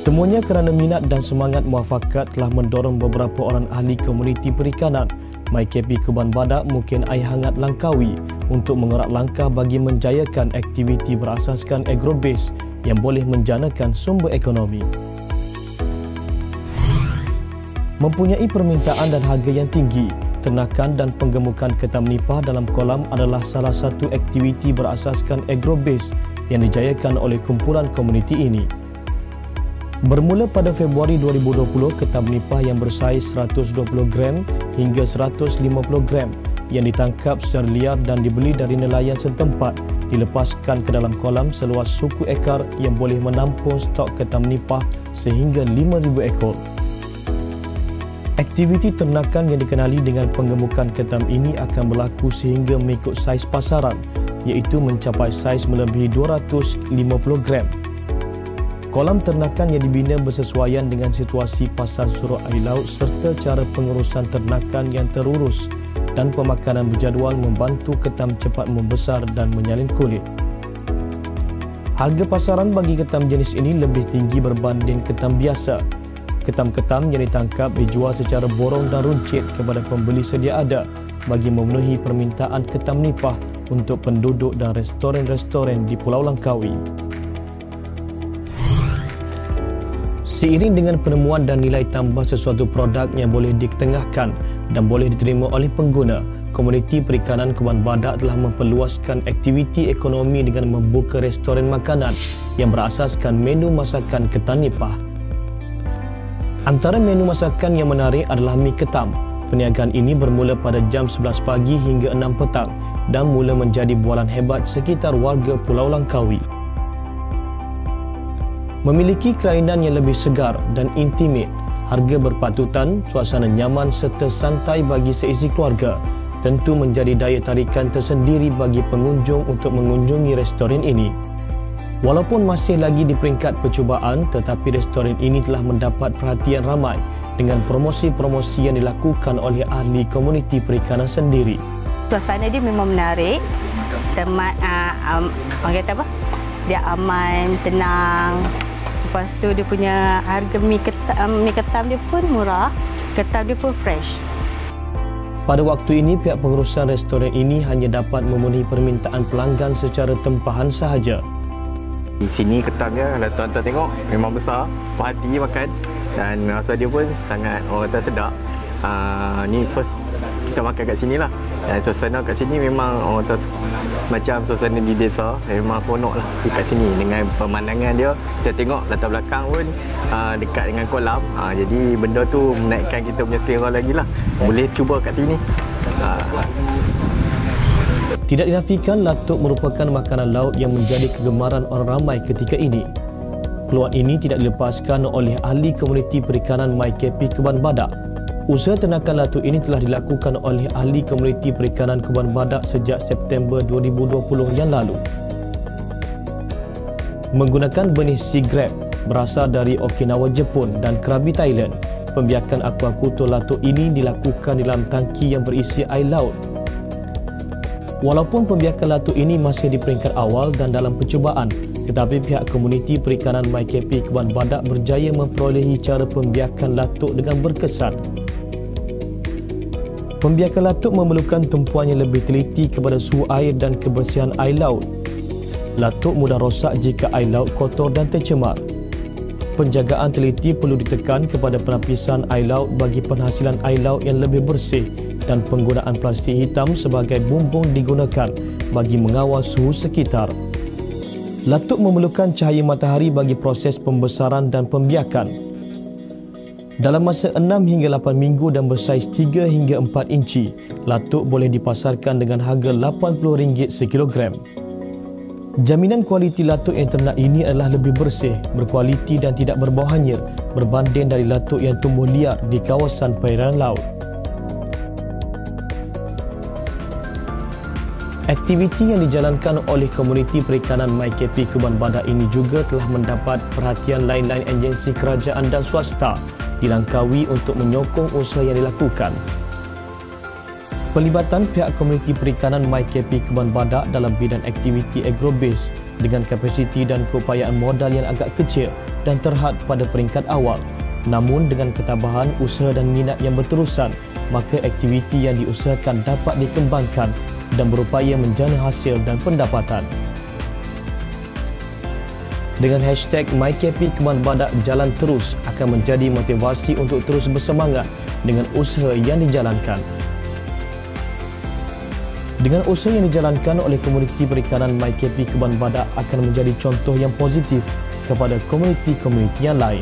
Semuanya kerana minat dan semangat muafakat telah mendorong beberapa orang ahli komuniti perikanan MyKP Kuban Badak Mukin Air Hangat Langkawi untuk mengerak langkah bagi menjayakan aktiviti berasaskan agrobase yang boleh menjanakan sumber ekonomi. Mempunyai permintaan dan harga yang tinggi, ternakan dan penggemukan ketam nipah dalam kolam adalah salah satu aktiviti berasaskan agrobase yang dijayakan oleh kumpulan komuniti ini. Bermula pada Februari 2020, ketam nipah yang bersaiz 120 gram hingga 150 gram yang ditangkap secara liar dan dibeli dari nelayan setempat dilepaskan ke dalam kolam seluas 1,000 ekar yang boleh menampung stok ketam nipah sehingga 5,000 ekor. Aktiviti ternakan yang dikenali dengan penggemukan ketam ini akan berlaku sehingga mengikut saiz pasaran, iaitu mencapai saiz melebihi 250 gram. Kolam ternakan yang dibina bersesuaian dengan situasi pasar suruh air laut serta cara pengurusan ternakan yang terurus dan pemakanan berjadual membantu ketam cepat membesar dan menyalin kulit. Harga pasaran bagi ketam jenis ini lebih tinggi berbanding ketam biasa. Ketam-ketam yang ditangkap dijual secara borong dan runcit kepada pembeli sedia ada bagi memenuhi permintaan ketam nipah untuk penduduk dan restoran-restoran di Pulau Langkawi. Seiring dengan penemuan dan nilai tambah sesuatu produk yang boleh diketengahkan dan boleh diterima oleh pengguna, komuniti perikanan Kuban Badak telah memperluaskan aktiviti ekonomi dengan membuka restoran makanan yang berasaskan menu masakan ketam nipah. Antara menu masakan yang menarik adalah mi ketam. Perniagaan ini bermula pada jam 11 pagi hingga 6 petang dan mula menjadi bualan hebat sekitar warga Pulau Langkawi. Memiliki kelainan yang lebih segar dan intimate, harga berpatutan, suasana nyaman serta santai bagi seisi keluarga tentu menjadi daya tarikan tersendiri bagi pengunjung untuk mengunjungi restoran ini. Walaupun masih lagi di peringkat percubaan, tetapi restoran ini telah mendapat perhatian ramai dengan promosi-promosi yang dilakukan oleh ahli komuniti perikanan sendiri. Suasana dia memang menarik, temat, orang kata apa? Dia aman, tenang. Lepas tu dia punya harga mi ketam dia pun murah, ketam dia pun fresh. Pada waktu ini, pihak pengurusan restoran ini hanya dapat memenuhi permintaan pelanggan secara tempahan sahaja. Di sini ketamnya, kalau tuan-tuan tengok, memang besar, puas hati makan dan rasa dia pun sangat orang kata sedap. Ni first kita makan kat sini lah. Dan suasana kat sini memang orang kata macam suasana di desa, memang seronok lah kat sini dengan pemandangan dia. Kita tengok latar belakang pun dekat dengan kolam, jadi benda tu menaikkan kita punya selera lagi lah. Boleh cuba kat sini. Tidak dinafikan latuk merupakan makanan laut yang menjadi kegemaran orang ramai ketika ini. Peluang ini tidak dilepaskan oleh ahli komuniti perikanan MyKP Kuban Badak. Usaha ternakan latuk ini telah dilakukan oleh ahli komuniti perikanan Kuban Badak sejak September 2020 yang lalu. Menggunakan benih sea crab berasal dari Okinawa, Jepun dan Krabi, Thailand, pembiakan akuakultur latuk ini dilakukan dalam tangki yang berisi air laut. Walaupun pembiakan latuk ini masih di peringkat awal dan dalam percubaan, tetapi pihak komuniti perikanan MyKP Kuban Badak berjaya memperolehi cara pembiakan latuk dengan berkesan. Pembiakan latuk memerlukan tumpuan yang lebih teliti kepada suhu air dan kebersihan air laut. Latuk mudah rosak jika air laut kotor dan tercemar. Penjagaan teliti perlu ditekan kepada penapisan air laut bagi penghasilan air laut yang lebih bersih dan penggunaan plastik hitam sebagai bumbung digunakan bagi mengawal suhu sekitar. Latuk memerlukan cahaya matahari bagi proses pembesaran dan pembiakan. Dalam masa 6 hingga 8 minggu dan bersaiz 3 hingga 4 inci, latuk boleh dipasarkan dengan harga RM80 sekilogram. Jaminan kualiti latuk yang ternak ini adalah lebih bersih, berkualiti dan tidak berbau hanyir berbanding dari latuk yang tumbuh liar di kawasan perairan laut. Aktiviti yang dijalankan oleh komuniti perikanan MyKP Kuban Badak ini juga telah mendapat perhatian lain-lain agensi kerajaan dan swasta di Langkawi untuk menyokong usaha yang dilakukan. Pelibatan pihak komuniti perikanan MyKP Kebun Badak dalam bidang aktiviti agrobase dengan kapasiti dan keupayaan modal yang agak kecil dan terhad pada peringkat awal. Namun dengan ketabahan, usaha dan minat yang berterusan, maka aktiviti yang diusahakan dapat dikembangkan dan berupaya menjana hasil dan pendapatan. Dengan hashtag MyKP Kebun Badak jalan terus akan menjadi motivasi untuk terus bersemangat dengan usaha yang dijalankan. Dengan usaha yang dijalankan oleh komuniti perikanan MyKP Kebun Badak akan menjadi contoh yang positif kepada komuniti-komuniti yang lain.